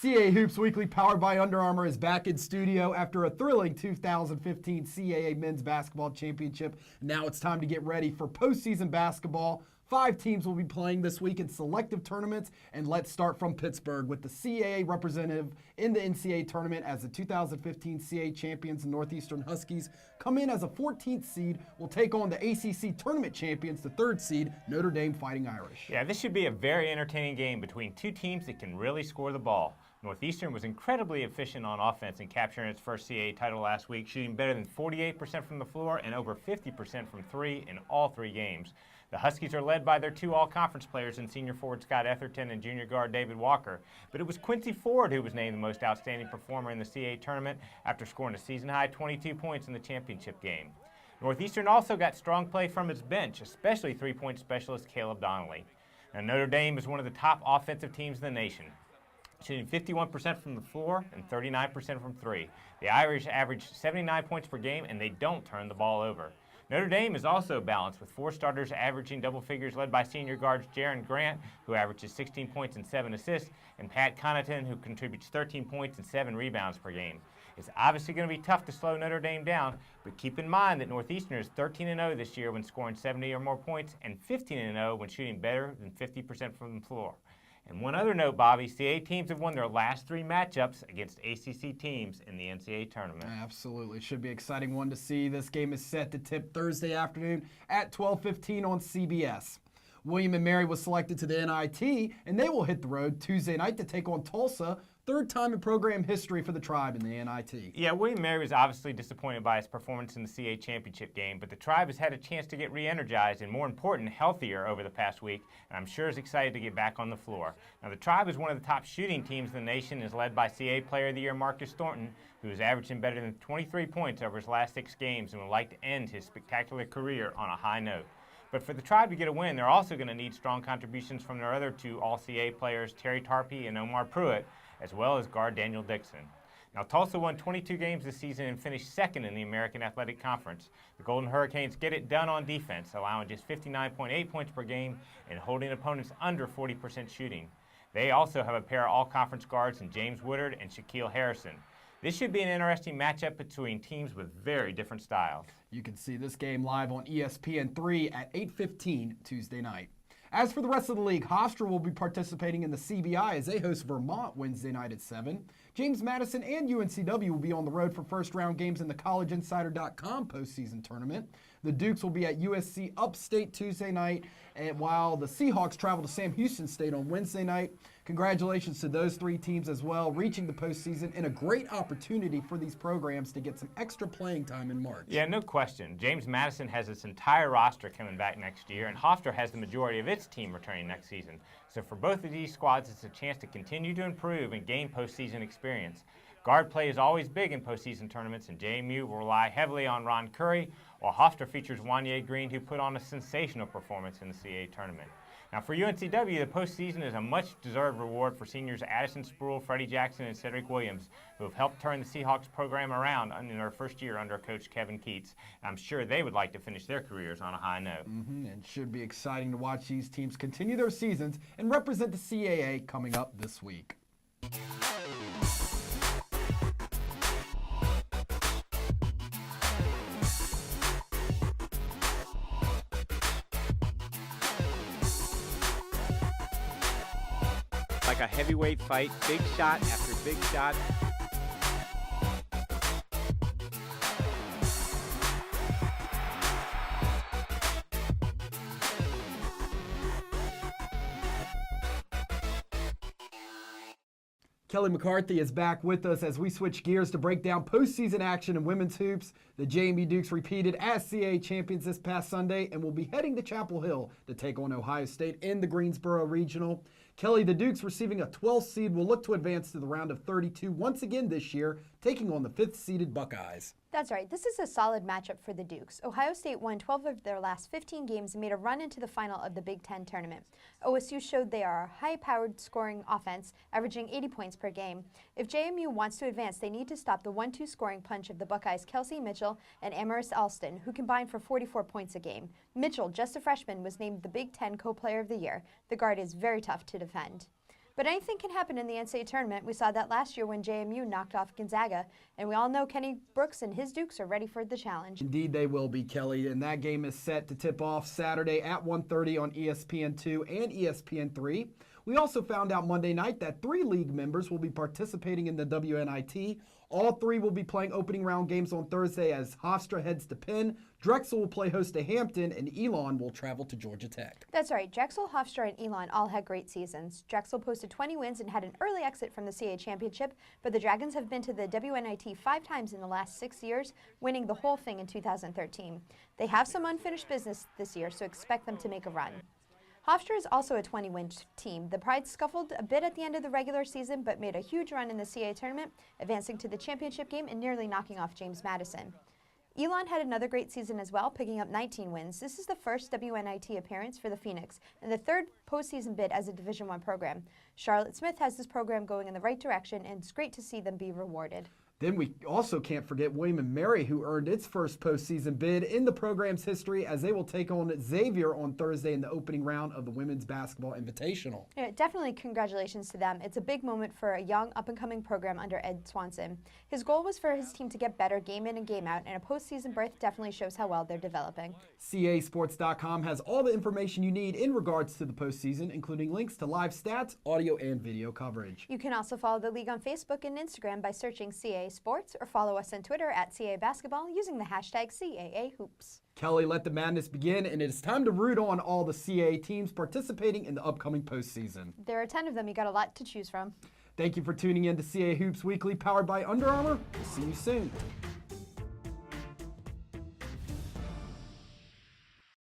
CAA Hoops Weekly, powered by Under Armour, is back in studio after a thrilling 2015 CAA Men's Basketball Championship. Now it's time to get ready for postseason basketball. 5 teams will be playing this week in selective tournaments, and let's start from Pittsburgh with the CAA representative in the NCAA tournament as the 2015 CAA champions. Northeastern Huskies come in as a 14th seed, will take on the ACC tournament champions, the 3rd seed, Notre Dame Fighting Irish. Yeah, this should be a very entertaining game between two teams that can really score the ball. Northeastern was incredibly efficient on offense in capturing its first CAA title last week, shooting better than 48% from the floor and over 50% from 3 in all 3 games. The Huskies are led by their 2 all-conference players in senior forward Scott Etherton and junior guard David Walker. But it was Quincy Ford who was named the most outstanding performer in the CAA tournament after scoring a season-high 22 points in the championship game. Northeastern also got strong play from its bench, especially three-point specialist Caleb Donnelly. Now, Notre Dame is one of the top offensive teams in the nation, shooting 51% from the floor and 39% from 3. The Irish average 79 points per game, and they don't turn the ball over. Notre Dame is also balanced, with 4 starters averaging double figures, led by senior guards Jaron Grant, who averages 16 points and 7 assists, and Pat Connaughton, who contributes 13 points and 7 rebounds per game. It's obviously going to be tough to slow Notre Dame down, but keep in mind that Northeastern is 13-0 this year when scoring 70 or more points, and 15-0 when shooting better than 50% from the floor. And one other note, Bobby, CAA teams have won their last 3 matchups against ACC teams in the NCAA tournament. Absolutely. Should be an exciting one to see. This game is set to tip Thursday afternoon at 12:15 on CBS. William & Mary was selected to the NIT, and they will hit the road Tuesday night to take on Tulsa. 3rd time in program history for the Tribe in the NIT. Yeah, William & Mary was obviously disappointed by its performance in the CAA championship game, but the Tribe has had a chance to get re-energized and, more important, healthier over the past week, and I'm sure is excited to get back on the floor. Now, the Tribe is one of the top shooting teams in the nation and is led by CAA Player of the Year Marcus Thornton, who is averaging better than 23 points over his last 6 games and would like to end his spectacular career on a high note. But for the Tribe to get a win, they're also going to need strong contributions from their other 2 All-CAA players, Terry Tarpey and Omar Pruitt, as well as guard Daniel Dixon. Now, Tulsa won 22 games this season and finished 2nd in the American Athletic Conference. The Golden Hurricanes get it done on defense, allowing just 59.8 points per game and holding opponents under 40% shooting. They also have a pair of all-conference guards in James Woodard and Shaquille Harrison. This should be an interesting matchup between teams with very different styles. You can see this game live on ESPN3 at 8:15 Tuesday night. As for the rest of the league, Hofstra will be participating in the CBI as they host Vermont Wednesday night at 7. James Madison and UNCW will be on the road for first-round games in the CollegeInsider.com postseason tournament. The Dukes will be at USC Upstate Tuesday night, and while the Seahawks travel to Sam Houston State on Wednesday night. Congratulations to those 3 teams as well, reaching the postseason, and a great opportunity for these programs to get some extra playing time in March. Yeah, no question. James Madison has its entire roster coming back next year, and Hofstra has the majority of its team returning next season. So for both of these squads, it's a chance to continue to improve and gain postseason experience. Guard play is always big in postseason tournaments, and JMU will rely heavily on Ron Curry, while Hofstra features Wanye Green, who put on a sensational performance in the CAA tournament. Now, for UNCW, the postseason is a much-deserved reward for seniors Addison Sproul, Freddie Jackson, and Cedric Williams, who have helped turn the Seahawks program around in their first year under Coach Kevin Keats. I'm sure they would like to finish their careers on a high note. And should be exciting to watch these teams continue their seasons and represent the CAA coming up this week. Like a heavyweight fight, big shot after big shot. Kelly McCarthy is back with us as we switch gears to break down postseason action in women's hoops. The JMU Dukes repeated as CAA champions this past Sunday and will be heading to Chapel Hill to take on Ohio State in the Greensboro Regional. Kelly, the Dukes, receiving a 12th seed, will look to advance to the round of 32 once again this year, taking on the 5th-seeded Buckeyes. That's right. This is a solid matchup for the Dukes. Ohio State won 12 of their last 15 games and made a run into the final of the Big Ten tournament. OSU showed they are a high-powered scoring offense, averaging 80 points per game. If JMU wants to advance, they need to stop the 1-2 scoring punch of the Buckeyes' Kelsey Mitchell and Amaris Alston, who combine for 44 points a game. Mitchell, just a freshman, was named the Big Ten Co-Player of the Year. The guard is very tough to defend. But anything can happen in the NCAA tournament. We saw that last year when JMU knocked off Gonzaga, and we all know Kenny Brooks and his Dukes are ready for the challenge. Indeed they will be, Kelly, and that game is set to tip off Saturday at 1:30 on ESPN2 and ESPN3. We also found out Monday night that 3 league members will be participating in the WNIT. All 3 will be playing opening round games on Thursday as Hofstra heads to Penn. Drexel will play host to Hampton, and Elon will travel to Georgia Tech. That's right. Drexel, Hofstra, and Elon all had great seasons. Drexel posted 20 wins and had an early exit from the CAA championship, but the Dragons have been to the WNIT 5 times in the last 6 years, winning the whole thing in 2013. They have some unfinished business this year, so expect them to make a run. Hofstra is also a 20-win team. The Pride scuffled a bit at the end of the regular season, but made a huge run in the CAA tournament, advancing to the championship game and nearly knocking off James Madison. Elon had another great season as well, picking up 19 wins. This is the first WNIT appearance for the Phoenix and the 3rd postseason bid as a Division I program. Charlotte Smith has this program going in the right direction, and it's great to see them be rewarded. Then we also can't forget William & Mary, who earned its first postseason bid in the program's history, as they will take on Xavier on Thursday in the opening round of the Women's Basketball Invitational. Yeah, definitely congratulations to them. It's a big moment for a young, up-and-coming program under Ed Swanson. His goal was for his team to get better game in and game out, and a postseason berth definitely shows how well they're developing. CASports.com has all the information you need in regards to the postseason, including links to live stats, audio, and video coverage. You can also follow the league on Facebook and Instagram by searching CAA Sports, or follow us on Twitter at CAA Basketball using the hashtag CAA Hoops. Kelly, let the madness begin, and it is time to root on all the CAA teams participating in the upcoming postseason. There are 10 of them. You got a lot to choose from. Thank you for tuning in to CAA Hoops Weekly, powered by Under Armour. We'll see you soon.